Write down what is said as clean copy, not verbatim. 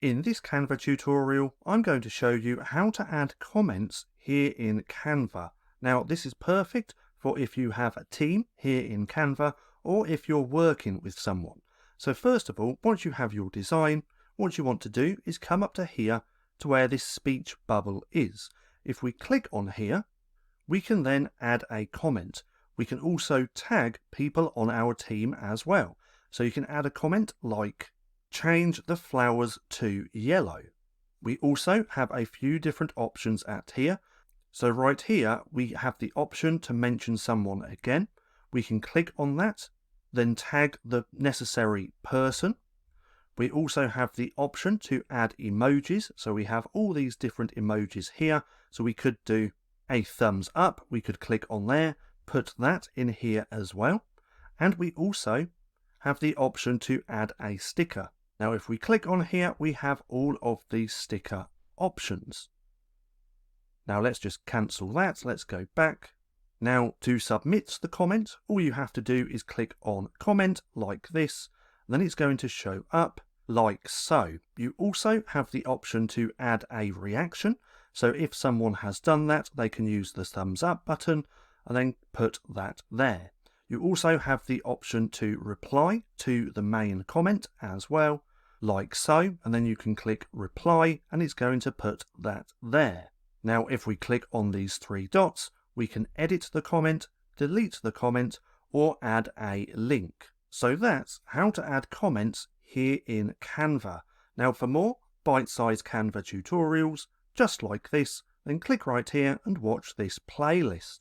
In this Canva tutorial, I'm going to show you how to add comments here in Canva. Now, this is perfect for if you have a team here in Canva or if you're working with someone. So first of all, once you have your design, what you want to do is come up to here to where this speech bubble is. If we click on here, we can then add a comment. We can also tag people on our team as well. So you can add a comment like, change the flowers to yellow. We also have a few different options at here. So right here, we have the option to mention someone again. We can click on that, then tag the necessary person. We also have the option to add emojis. So we have all these different emojis here. So we could do a thumbs up. We could click on there, put that in here as well. And we also have the option to add a sticker. Now, if we click on here, we have all of these sticker options. Now, let's just cancel that. Let's go back. Now, to submit the comment, all you have to do is click on comment like this. Then it's going to show up like so. You also have the option to add a reaction. So if someone has done that, they can use the thumbs up button and then put that there. You also have the option to reply to the main comment as well, like so, and then you can click reply and it's going to put that there. Now, if we click on these three dots, we can edit the comment, delete the comment, or add a link. So that's how to add comments here in Canva. Now, for more bite-sized Canva tutorials, just like this, then click right here and watch this playlist.